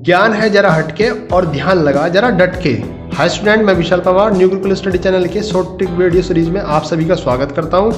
ज्ञान है जरा हटके और ध्यान लगा जरा डटके। हाय स्टूडेंट, मैं Vishal Pawar new Gurukul study channel के शॉर्ट ट्रिक वीडियो सीरीज में आप सभी का स्वागत करता हूं।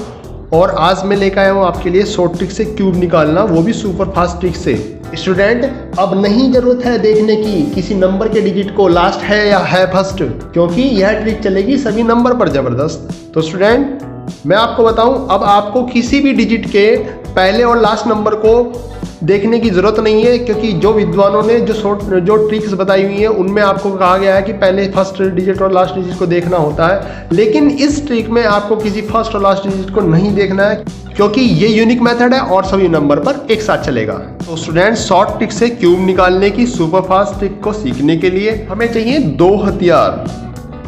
और आज मैं लेकर आया हूं आपके लिए शॉर्ट ट्रिक से क्यूब निकालना, वो भी सुपर फास्ट ट्रिक से। स्टूडेंट, अब नहीं जरूरत है देखने की किसी नंबर के डिजिट को लास्ट है या है फर्स्ट, क्योंकि यह ट्रिक चलेगी सभी नंबर पर जबरदस्त। तो स्टूडेंट, मैं आपको बताऊं, अब आपको किसी भी डिजिट के पहले और लास्ट नंबर को देखने की जरूरत नहीं है, क्योंकि जो विद्वानों ने जो ट्रिक्स बताई हुई है उनमें आपको कहा गया है कि पहले फर्स्ट डिजिट और लास्ट डिजिट को देखना होता है। लेकिन इस ट्रिक में आपको किसी फर्स्ट और लास्ट डिजिट को नहीं देखना है, क्योंकि ये यूनिक मेथड है और सभी नंबर पर एक साथ चलेगा। तो स्टूडेंट, शॉर्ट ट्रिक से क्यूब निकालने की सुपर फास्ट ट्रिक को सीखने के लिए हमें चाहिए 2 हथियार।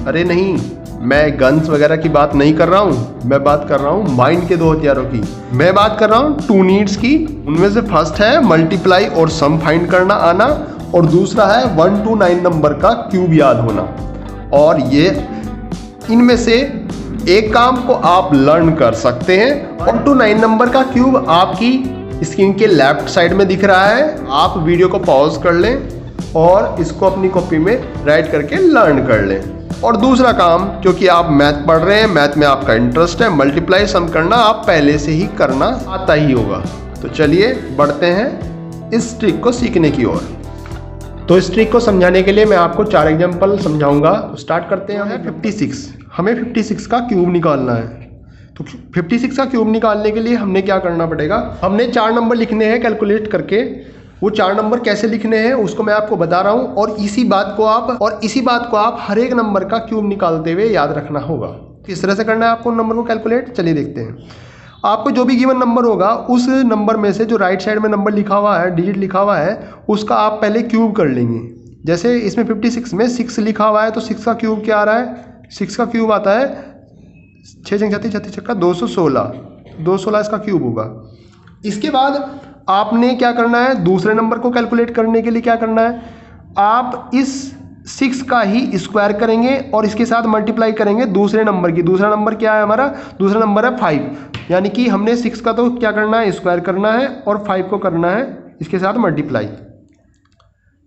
अरे नहीं, मैं गन्स वगैरह की बात नहीं कर रहा हूँ, मैं बात कर रहा हूँ माइंड के 2 हथियारों की। मैं बात कर रहा हूँ 2 नीड्स की। उनमें से फर्स्ट है मल्टीप्लाई और सम फाइंड करना आना, और दूसरा है 1 to 9 नंबर का क्यूब याद होना। और ये इनमें से एक काम को आप लर्न कर सकते हैं। 1 to 9 नंबर का क्यूब आपकी स्क्रीन के लेफ्ट साइड में दिख रहा है। आप वीडियो को पॉज कर लें और इसको अपनी कॉपी में राइट करके लर्न कर लें। और दूसरा काम, क्योंकि आप मैथ पढ़ रहे हैं, मैथ में आपका इंटरेस्ट है, मल्टीप्लाई सम करना आप पहले से ही करना आता ही होगा। तो चलिए बढ़ते हैं इस ट्रिक को सीखने की ओर। तो इस ट्रिक को समझाने के लिए मैं आपको 4 एग्जांपल समझाऊंगा। तो स्टार्ट करते हैं। हमें 56 का क्यूब निकालना है। तो 56 का क्यूब निकालने के लिए हमने क्या करना पड़ेगा, हमने 4 नंबर लिखने हैं कैलकुलेट करके। वो 4 नंबर कैसे लिखने हैं उसको मैं आपको बता रहा हूं, और इसी बात को आप हर एक नंबर का क्यूब निकालते हुए याद रखना होगा। किस तरह से करना है आपको उन नंबर को कैलकुलेट, चलिए देखते हैं। आपको जो भी गिवन नंबर होगा उस नंबर में से जो राइट साइड में नंबर लिखा हुआ है, डिजिट लिखा हुआ है, उसका आप पहले क्यूब कर लेंगे। जैसे इसमें 56 में 6 लिखा हुआ है, तो 6 का क्यूब क्या आ रहा है, 6 का क्यूब आता है 6 36 36 छक्का 216 इसका क्यूब होगा। इसके बाद आपने क्या करना है, दूसरे नंबर को कैलकुलेट करने के लिए क्या करना है, आप इस 6 का ही स्क्वायर करेंगे और इसके साथ मल्टीप्लाई करेंगे दूसरे नंबर की। दूसरा नंबर क्या है हमारा, दूसरा नंबर है 5। यानी कि हमने 6 का तो क्या करना है, स्क्वायर करना है, और 5 को करना है इसके साथ मल्टीप्लाई।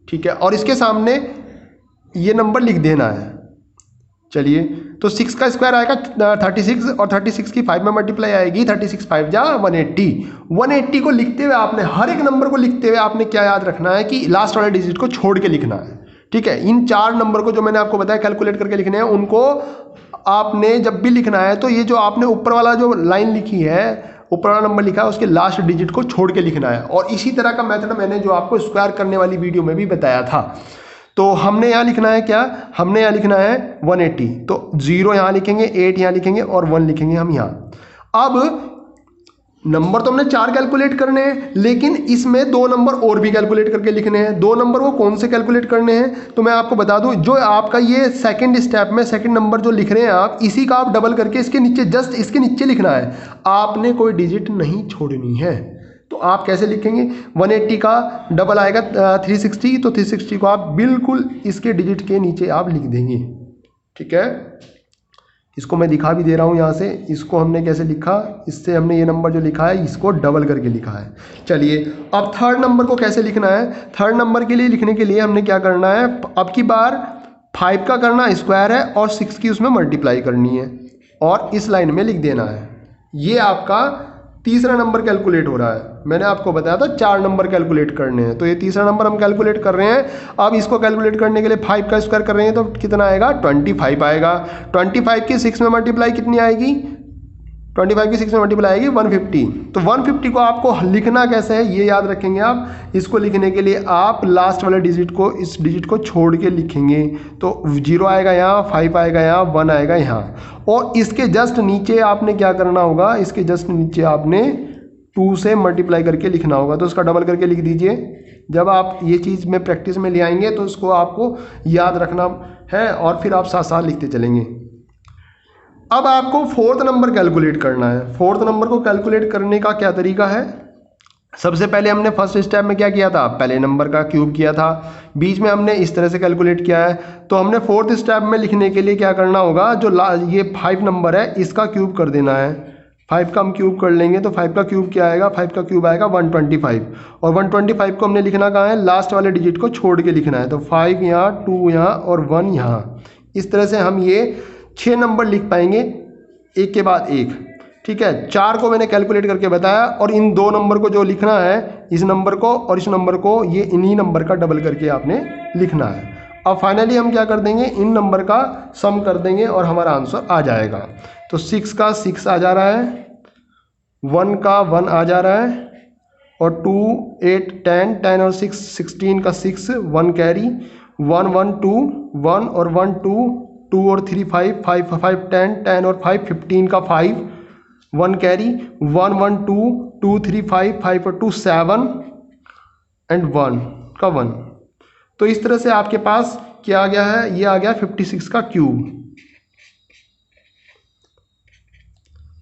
ठीक है, और इसके सामने ये नंबर लिख देना है। चलिए, तो 6 का स्क्वायर आएगा 36, और 36 की 5 में मल्टीप्लाई आएगी 36 5 जा 180। 180 को लिखते हुए आपने, हर एक नंबर को लिखते हुए आपने क्या याद रखना है कि लास्ट वाले डिजिट को छोड़ के लिखना है। ठीक है, इन 4 नंबर को जो मैंने आपको बताया कैलकुलेट करके लिखने हैं, उनको आपने जब भी लिखना है तो ये जो आपने ऊपर वाला जो लाइन लिखी है, ऊपर वाला नंबर लिखा है, उसके लास्ट डिजिट को छोड़ के लिखना है। और इसी तरह का मेथड मैंने जो आपको स्क्वायर करने वाली वीडियो में भी बताया था। तो हमने यहाँ लिखना है क्या, हमने यहाँ लिखना है 180। तो 0 यहाँ लिखेंगे, 8 यहाँ लिखेंगे और 1 लिखेंगे हम यहाँ। अब नंबर तो हमने 4 कैलकुलेट करने हैं, लेकिन इसमें 2 नंबर और भी कैलकुलेट करके लिखने हैं। 2 नंबर वो कौन से कैलकुलेट करने हैं, तो मैं आपको बता दूं, जो आपका ये सेकंड स्टेप में सेकंड नंबर जो लिख रहे हैं आप, इसी का आप डबल करके इसके नीचे, जस्ट इसके नीचे लिखना है। आपने कोई डिजिट नहीं छोड़नी है। तो आप कैसे लिखेंगे, 180 का डबल आएगा 360, तो 360 को आप बिल्कुल इसके डिजिट के नीचे आप लिख देंगे। ठीक है, इसको मैं दिखा भी दे रहा हूँ यहाँ से। इसको हमने कैसे लिखा, इससे हमने ये नंबर जो लिखा है इसको डबल करके लिखा है। चलिए, अब थर्ड नंबर को कैसे लिखना है। थर्ड नंबर के लिए लिखने के लिए हमने क्या करना है, अब की बार 5 का करना स्क्वायर है और 6 की उसमें मल्टीप्लाई करनी है और इस लाइन में लिख देना है। ये आपका तीसरा नंबर कैलकुलेट हो रहा है। मैंने आपको बताया था 4 नंबर कैलकुलेट करने हैं, तो ये तीसरा नंबर हम कैलकुलेट कर रहे हैं। अब इसको कैलकुलेट करने के लिए 5 का स्क्वायर कर रहे हैं, तो कितना आएगा, 25 आएगा। 25 की 6 में मल्टीप्लाई कितनी आएगी, 25 की 6 में मल्टीप्लाई आएगी 150। तो 150 को आपको लिखना कैसे है ये याद रखेंगे आप। इसको लिखने के लिए आप लास्ट वाले डिजिट को, इस डिजिट को छोड़ के लिखेंगे। तो 0 आएगा यहाँ, 5 आएगा यहाँ, 1 आएगा यहाँ, और इसके जस्ट नीचे आपने क्या करना होगा, इसके जस्ट नीचे आपने 2 से मल्टीप्लाई करके लिखना होगा। तो उसका डबल करके लिख दीजिए। जब आप ये चीज़ में प्रैक्टिस में ले आएंगे तो उसको आपको याद रखना है, और फिर आप साथ साथ लिखते चलेंगे। अब आपको 4th नंबर कैलकुलेट करना है। 4th नंबर को कैलकुलेट करने का क्या तरीका है, सबसे पहले हमने फर्स्ट स्टेप में क्या किया था, पहले नंबर का क्यूब किया था। बीच में हमने इस तरह से कैलकुलेट किया है। तो हमने 4th स्टेप में लिखने के लिए क्या करना होगा, जो ये 5 नंबर है इसका क्यूब कर देना है। 5 का हम क्यूब कर लेंगे तो 5 का क्यूब क्या आएगा, 5 का क्यूब आएगा 125। और 125 को हमने लिखना कहाँ है, लास्ट वाले डिजिट को छोड़ के लिखना है। तो 5 यहाँ, 2 यहाँ और 1 यहाँ। इस तरह से हम ये 6 नंबर लिख पाएंगे एक के बाद एक। ठीक है, 4 को मैंने कैलकुलेट करके बताया और इन 2 नंबर को जो लिखना है, इस नंबर को और इस नंबर को, ये इन्हीं नंबर का डबल करके आपने लिखना है। अब फाइनली हम क्या कर देंगे, इन नंबर का सम कर देंगे और हमारा आंसर आ जाएगा। तो 6 का 6 आ जा रहा है, 1 का 1 आ जा रहा है और 2 8 10 10 और 6 16 का 6 1 कैरी 1 1 2 1 और 1 2 2 और 3 5 5 5 10 10 और 5 15 का 5 1 कैरी 1 1 2 2 3 5 5 और 2 7 एंड 1 का 1। तो इस तरह से आपके पास क्या आ गया है, ये आ गया 56 का क्यूब।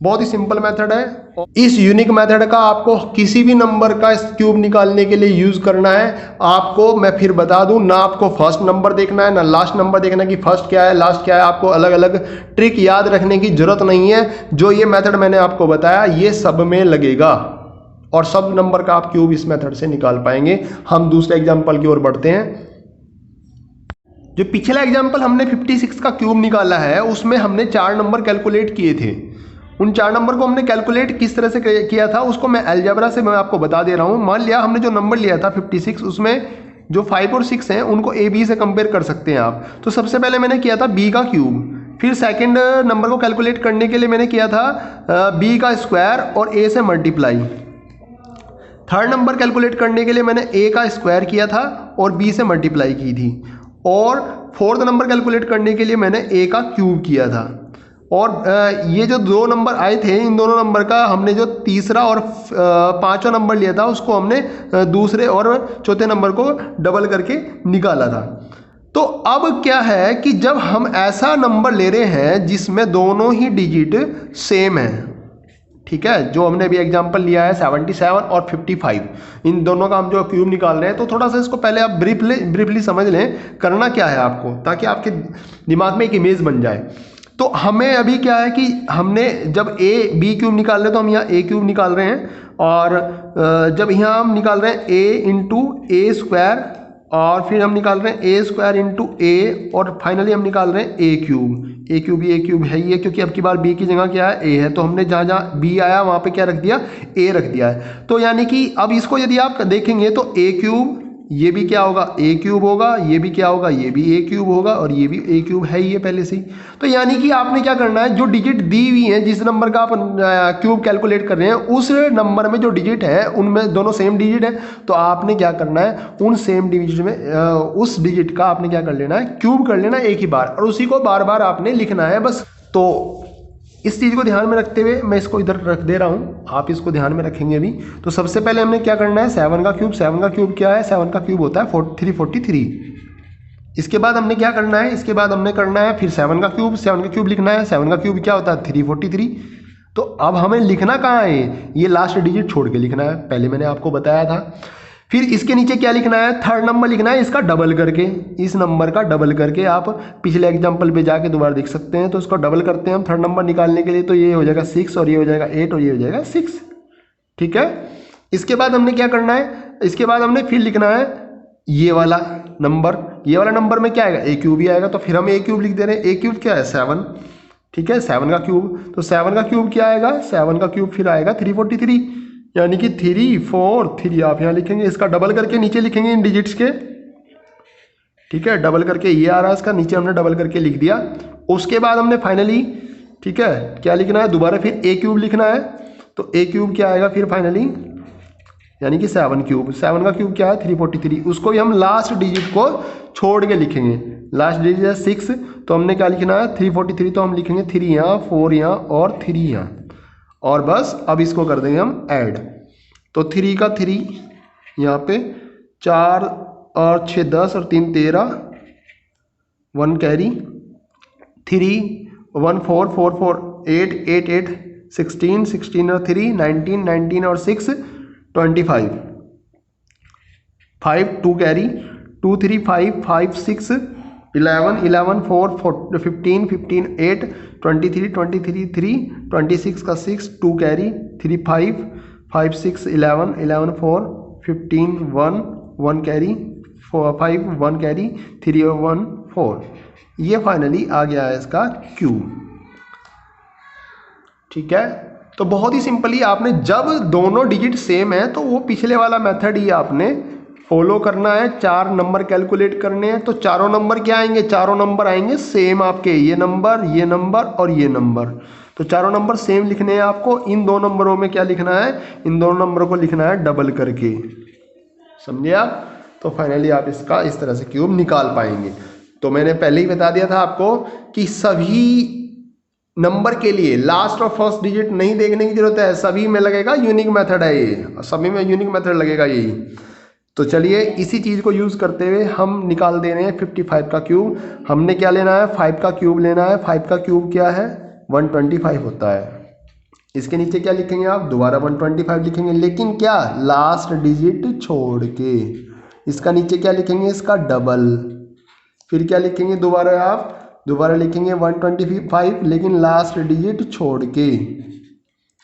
बहुत ही सिंपल मेथड है। इस यूनिक मेथड का आपको किसी भी नंबर का क्यूब निकालने के लिए यूज करना है। आपको मैं फिर बता दूं, ना आपको फर्स्ट नंबर देखना है ना लास्ट नंबर देखना है कि फर्स्ट क्या है लास्ट क्या है। आपको अलग अलग ट्रिक याद रखने की जरूरत नहीं है। जो ये मेथड मैंने आपको बताया ये सब में लगेगा और सब नंबर का आप क्यूब इस मेथड से निकाल पाएंगे। हम दूसरे एग्जाम्पल की ओर बढ़ते हैं। जो पिछला एग्जाम्पल हमने 56 का क्यूब निकाला है उसमें हमने 4 नंबर कैलकुलेट किए थे। उन 4 नंबर को हमने कैलकुलेट किस तरह से किया था उसको मैं अलजेब्रा से मैं आपको बता दे रहा हूँ। मान लिया हमने जो नंबर लिया था 56, उसमें जो 5 और 6 हैं उनको ए बी से कंपेयर कर सकते हैं आप। तो सबसे पहले मैंने किया था बी का क्यूब, फिर सेकंड नंबर को कैलकुलेट करने के लिए मैंने किया था बी का स्क्वायर और ए से मल्टीप्लाई। थर्ड नंबर कैलकुलेट करने के लिए मैंने ए का स्क्वायर किया था और बी से मल्टीप्लाई की थी। और फोर्थ नंबर कैलकुलेट करने के लिए मैंने ए का क्यूब किया था। और ये जो 2 नंबर आए थे इन दोनों नंबर का हमने जो तीसरा और 5वां नंबर लिया था उसको हमने दूसरे और चौथे नंबर को डबल करके निकाला था। तो अब क्या है कि जब हम ऐसा नंबर ले रहे हैं जिसमें दोनों ही डिजिट सेम है, ठीक है, जो हमने अभी एग्जांपल लिया है 77 और 55, इन दोनों का हम जो क्यूब निकाल रहे हैं, तो थोड़ा सा इसको पहले आप ब्रीफली समझ लें करना क्या है आपको, ताकि आपके दिमाग में एक इमेज बन जाए। तो हमें अभी क्या है कि हमने जब ए बी क्यूब निकाल रहे हैं तो हम यहाँ ए क्यूब निकाल रहे हैं, और जब यहाँ हम निकाल रहे हैं ए इंटू ए स्क्वायर, और फिर हम निकाल रहे हैं ए स्क्वायर इंटू ए, और फाइनली हम निकाल रहे हैं ए क्यूब। ए क्यूब है ये, क्योंकि अब की बार बी की जगह क्या है ए है, तो हमने जहाँ जहाँ बी आया वहाँ पे क्या रख दिया, ए रख दिया है। तो यानी कि अब इसको यदि आप देखेंगे तो ए क्यूब, ये भी क्या होगा ए क्यूब होगा, ये भी क्या होगा ये भी ए क्यूब होगा, और ये भी ए क्यूब है ही पहले से ही। तो यानी कि आपने क्या करना है, जो डिजिट दी हुई है जिस नंबर का आप क्यूब कैलकुलेट कर रहे हैं उस नंबर में जो डिजिट है उनमें दोनों सेम डिजिट है, तो आपने क्या करना है उन सेम डिजिट में उस डिजिट का आपने क्या कर लेना है, क्यूब कर लेना एक ही बार, और उसी को बार बार आपने लिखना है बस। तो इस चीज़ को ध्यान में रखते हुए मैं इसको इधर रख दे रहा हूँ, आप इसको ध्यान में रखेंगे अभी। तो सबसे पहले हमने क्या करना है, 7 का क्यूब। 7 का क्यूब क्या है, 7 का क्यूब होता है 343। इसके बाद हमने क्या करना है, इसके बाद हमने करना है फिर 7 का क्यूब। 7 का क्यूब लिखना है, 7 का क्यूब क्या होता है 343। तो अब हमें लिखना कहाँ है, ये लास्ट डिजिट छोड़ के लिखना है, पहले मैंने आपको बताया था। फिर इसके नीचे क्या लिखना है, थर्ड नंबर लिखना है, इसका डबल करके, इस नंबर का डबल करके। आप पिछले एग्जांपल पे जाके दोबारा देख सकते हैं। तो इसको डबल करते हैं हम थर्ड नंबर निकालने के लिए, तो ये हो जाएगा 6 और ये हो जाएगा 8 और ये हो जाएगा 6, ठीक है। इसके बाद हमने क्या करना है, इसके बाद हमने फिर लिखना है ये वाला नंबर। ये वाला नंबर में क्या आएगा, ए क्यूब ही आएगा, तो फिर हम ए क्यूब लिख दे रहे हैं। ए क्यूब क्या है 7, ठीक है, 7 का क्यूब। तो 7 का क्यूब क्या आएगा, 7 का क्यूब फिर आएगा 343, यानी कि 3 4 3 आप यहाँ लिखेंगे, इसका डबल करके नीचे लिखेंगे इन डिजिट्स के, ठीक है। डबल करके ये आ रहा है, इसका नीचे हमने डबल करके लिख दिया। उसके बाद हमने फाइनली, ठीक है, क्या लिखना है, दोबारा फिर ए क्यूब लिखना है। तो ए क्यूब क्या आएगा फिर फाइनली, यानी कि 7 क्यूब। 7 का क्यूब क्या है 343, उसको भी हम लास्ट डिजिट को छोड़ के लिखेंगे। लास्ट डिजिट है 6, तो हमने क्या लिखना है 343, तो हम लिखेंगे 3 यहाँ 4 यहाँ और 3 यहाँ, और बस अब इसको कर देंगे हम ऐड। तो 3 का 3 यहाँ पे, 4 और 6 10 और 3 13, 1 कैरी, 3 1 4 4 4 8 8 8 16 16 और 3 19 19 और 6 25, 5 2 कैरी, 2 3 5 5 6 11 11 4 15 15 8 23 23 3 26 का 6 2 कैरी 3 5 5 6 11 11 4 15 1 1 कैरी 4 5 1 कैरी 3 1 4। ये फाइनली आ गया है इसका क्यूब। ठीक है, तो बहुत ही सिंपली आपने जब दोनों डिजिट सेम है तो वो पिछले वाला मेथड ही आपने फॉलो करना है। 4 नंबर कैलकुलेट करने हैं तो चारों नंबर क्या आएंगे, चारों नंबर आएंगे सेम आपके, ये नंबर और ये नंबर। तो चारों नंबर सेम लिखने हैं आपको। इन दो नंबरों में क्या लिखना है, इन दोनों नंबरों को लिखना है डबल करके, समझे आप। तो फाइनली आप इसका इस तरह से क्यूब निकाल पाएंगे। तो मैंने पहले ही बता दिया था आपको कि सभी नंबर के लिए लास्ट और फर्स्ट डिजिट नहीं देखने की जरूरत है, सभी में लगेगा यूनिक मेथड है ये, सभी में यूनिक मेथड लगेगा यही। तो चलिए इसी चीज़ को यूज़ करते हुए हम निकाल दे रहे हैं 55 का क्यूब। हमने क्या लेना है, 5 का क्यूब लेना है। 5 का क्यूब क्या है, 125 होता है। इसके नीचे क्या लिखेंगे आप, दोबारा 125 लिखेंगे, लेकिन क्या लास्ट डिजिट छोड़ के। इसका नीचे क्या लिखेंगे, इसका डबल। फिर क्या लिखेंगे, दोबारा आप दोबारा लिखेंगे 125 लेकिन लास्ट डिजिट छोड़ के।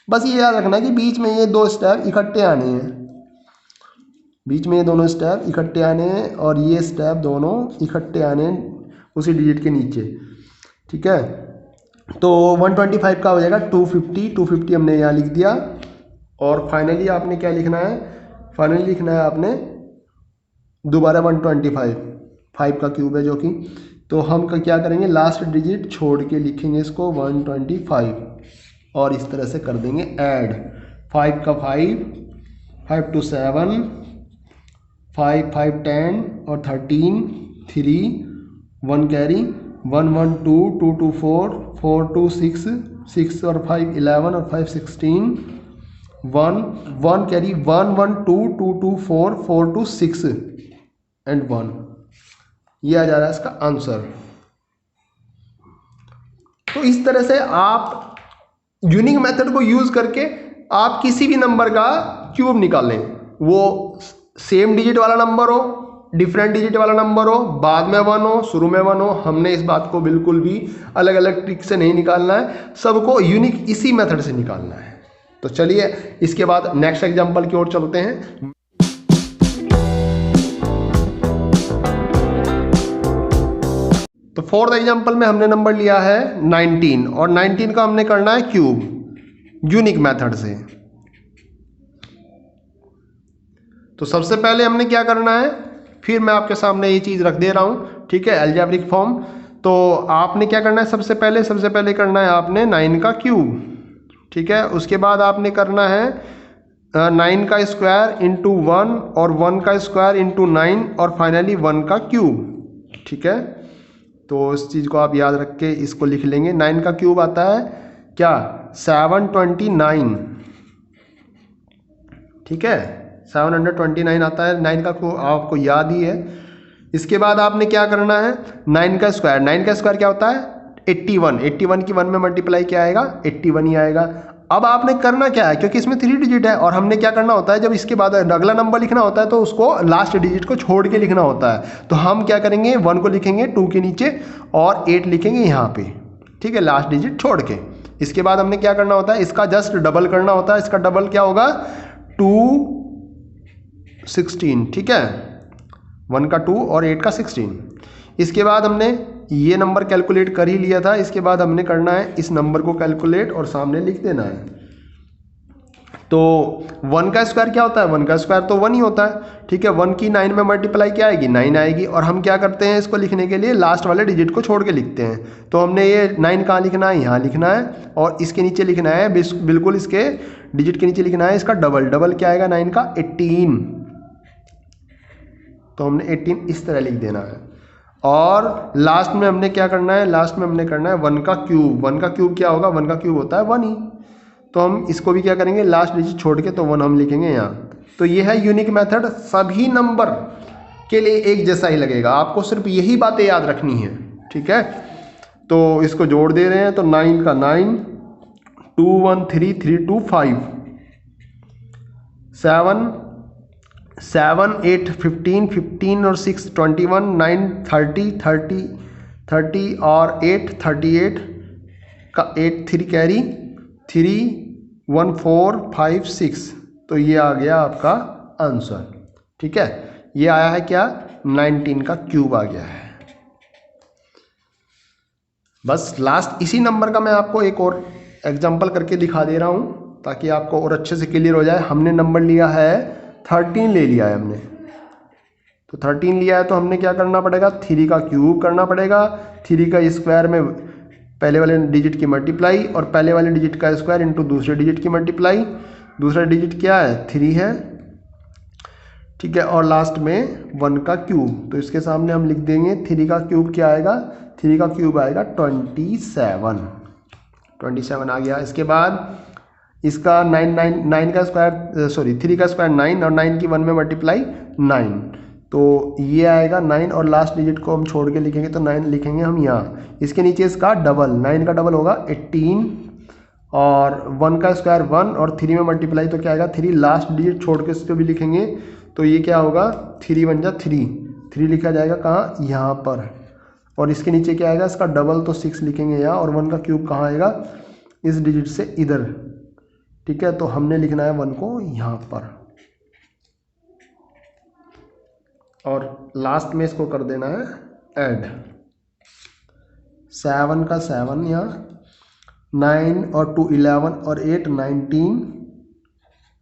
बस ये याद रखना कि बीच में ये दो स्टेप इकट्ठे आने हैं, बीच में ये दोनों स्टेप इकट्ठे आने हैं और ये स्टेप दोनों इकट्ठे आने हैं उसी डिजिट के नीचे। ठीक है, तो 125 का हो जाएगा 250। 250 हमने यहाँ लिख दिया। और फाइनली आपने क्या लिखना है, फाइनली लिखना है आपने दोबारा 125, 5 का क्यूब है जो कि। तो हम क्या करेंगे, लास्ट डिजिट छोड़ के लिखेंगे इसको 125 और इस तरह से कर देंगे ऐड। 5 का 5, 5 to 7, 5 5 10 और 13, 3 1 कैरी 1 1 2 2 2 4 4 2 6 6 और 5 11 और 5 16 1 1 कैरी 1 1 2 2 2 4 4 2 6 एंड 1। ये आ जा रहा है इसका आंसर। तो इस तरह से आप यूनिक मेथड को यूज करके आप किसी भी नंबर का क्यूब निकालें, वो सेम डिजिट वाला नंबर हो, डिफरेंट डिजिट वाला नंबर हो, बाद में 1 हो, शुरू में 1 हो। हमने इस बात को बिल्कुल भी अलग अलग ट्रिक से नहीं निकालना है, सबको यूनिक इसी मेथड से निकालना है। तो चलिए इसके बाद नेक्स्ट एग्जांपल की ओर चलते हैं। तो फोर्थ एग्जांपल में हमने नंबर लिया है 19 और 19 का हमने करना है क्यूब यूनिक मेथड से। तो सबसे पहले हमने क्या करना है, फिर मैं आपके सामने ये चीज़ रख दे रहा हूँ, ठीक है, अलजेब्रिक फॉर्म। तो आपने क्या करना है, सबसे पहले करना है आपने 9 का क्यूब, ठीक है। उसके बाद आपने करना है 9 का स्क्वायर इंटू 1 और 1 का स्क्वायर इंटू 9 और फाइनली 1 का क्यूब, ठीक है। तो इस चीज़ को आप याद रख के इसको लिख लेंगे। 9 का क्यूब आता है क्या, 729, ठीक है, 729 आता है 9 का क्यूब, आपको याद ही है। इसके बाद आपने क्या करना है, 9 का स्क्वायर, 9 का स्क्वायर क्या होता है 81, 81 की 1 में मल्टीप्लाई क्या आएगा 81 ही आएगा। अब आपने करना क्या है, क्योंकि इसमें 3 डिजिट है और हमने क्या करना होता है, जब इसके बाद अगला नंबर लिखना होता है तो उसको लास्ट डिजिट को छोड़ के लिखना होता है। तो हम क्या करेंगे, 1 को लिखेंगे 2 के नीचे और 8 लिखेंगे यहाँ पे, ठीक है, लास्ट डिजिट छोड़ के। इसके बाद हमने क्या करना होता है, इसका जस्ट डबल करना होता है। इसका डबल क्या होगा 216, ठीक है, 1 का 2 और 8 का 16। इसके बाद हमने ये नंबर कैलकुलेट कर ही लिया था। इसके बाद हमने करना है इस नंबर को कैलकुलेट और सामने लिख देना है। तो 1 का स्क्वायर क्या होता है, 1 का स्क्वायर तो 1 ही होता है, ठीक है। 1 की 9 में मल्टीप्लाई क्या आएगी 9 आएगी। और हम क्या करते हैं, इसको लिखने के लिए लास्ट वाले डिजिट को छोड़ के लिखते हैं। तो हमने ये 9 कहाँ लिखना है, यहाँ लिखना है और इसके नीचे लिखना है, बिल्कुल इसके डिजिट के नीचे लिखना है इसका डबल। डबल क्या आएगा 9 का 18। तो हमने 18 इस तरह लिख देना है। और लास्ट में हमने क्या करना है, लास्ट में हमने करना है 1 का क्यूब। 1 का क्यूब क्या होगा, 1 का क्यूब होता है 1 ही। तो हम इसको भी क्या करेंगे, लास्ट डिजिट छोड़ के तो 1 हम लिखेंगे यहाँ। तो ये है यूनिक मेथड, सभी नंबर के लिए एक जैसा ही लगेगा, आपको सिर्फ यही बातें याद रखनी है, ठीक है। तो इसको जोड़ दे रहे हैं, तो 9 का 9, 2 1 3 3 2 5, 7 7, 8, 15, 15 और 6 21, 9 30, 30 30 और 8 38 का 8 3 कैरी 3 1 4 5 6। तो ये आ गया आपका आंसर। ठीक है, ये आया है क्या, 19 का क्यूब आ गया है। बस लास्ट इसी नंबर का मैं आपको एक और एग्जांपल करके दिखा दे रहा हूँ ताकि आपको और अच्छे से क्लियर हो जाए। हमने नंबर लिया है 13 ले लिया है हमने, तो 13 लिया है तो हमने क्या करना पड़ेगा, 3 का क्यूब करना पड़ेगा। 3 का स्क्वायर में पहले वाले डिजिट की मल्टीप्लाई और पहले वाले डिजिट का स्क्वायर इंटू दूसरे डिजिट की मल्टीप्लाई। दूसरा डिजिट क्या है, 3 है। ठीक है, और लास्ट में 1 का क्यूब, तो इसके सामने हम लिख देंगे 3 का क्यूब क्या आएगा, 3 का क्यूब आएगा 27 आ गया। इसके बाद इसका 9 का स्क्वायर 3 का स्क्वायर 9 और 9 की 1 में मल्टीप्लाई 9, तो ये आएगा 9 और लास्ट डिजिट को हम छोड़ के लिखेंगे तो 9 लिखेंगे हम यहाँ। इसके नीचे इसका डबल, 9 का डबल होगा 18 और 1 का स्क्वायर 1 और 3 में मल्टीप्लाई तो क्या आएगा 3, लास्ट डिजिट छोड़ के इसको भी लिखेंगे तो ये क्या होगा 3 बन जा 3 लिखा जाएगा कहाँ, यहाँ पर। और इसके नीचे क्या आएगा, इसका डबल तो 6 लिखेंगे यहाँ, और 1 का क्यूब कहाँ आएगा, इस डिजिट से इधर। ठीक है, तो हमने लिखना है 1 को यहाँ पर और लास्ट में इसको कर देना है ऐड। 7 का 7 यहाँ, 9 और 2 11 और 8 19,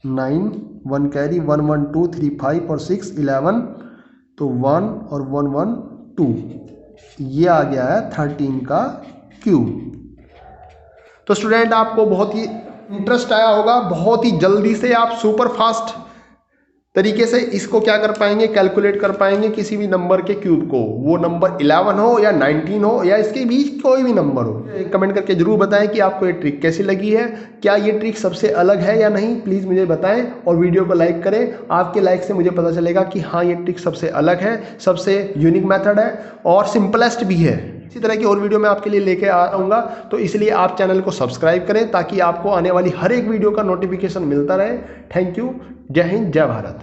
9 1 कैरी 1 1 2 3 5 और 6 11, तो 1 और 1 1 2, ये आ गया है 13 का क्यूब। तो स्टूडेंट आपको बहुत ही इंटरेस्ट आया होगा, बहुत ही जल्दी से आप सुपर फास्ट तरीके से इसको क्या कर पाएंगे, कैलकुलेट कर पाएंगे किसी भी नंबर के क्यूब को, वो नंबर 11 हो या 19 हो या इसके बीच कोई भी नंबर हो। कमेंट करके जरूर बताएं कि आपको ये ट्रिक कैसी लगी है, क्या ये ट्रिक सबसे अलग है या नहीं, प्लीज़ मुझे बताएं और वीडियो को लाइक करें। आपके लाइक से मुझे पता चलेगा कि हाँ ये ट्रिक सबसे अलग है, सबसे यूनिक मेथड है और सिंपलेस्ट भी है। इसी तरह की और वीडियो मैं आपके लिए लेके आऊँगा, तो इसलिए आप चैनल को सब्सक्राइब करें ताकि आपको आने वाली हर एक वीडियो का नोटिफिकेशन मिलता रहे। थैंक यू, जय हिंद, जय भारत।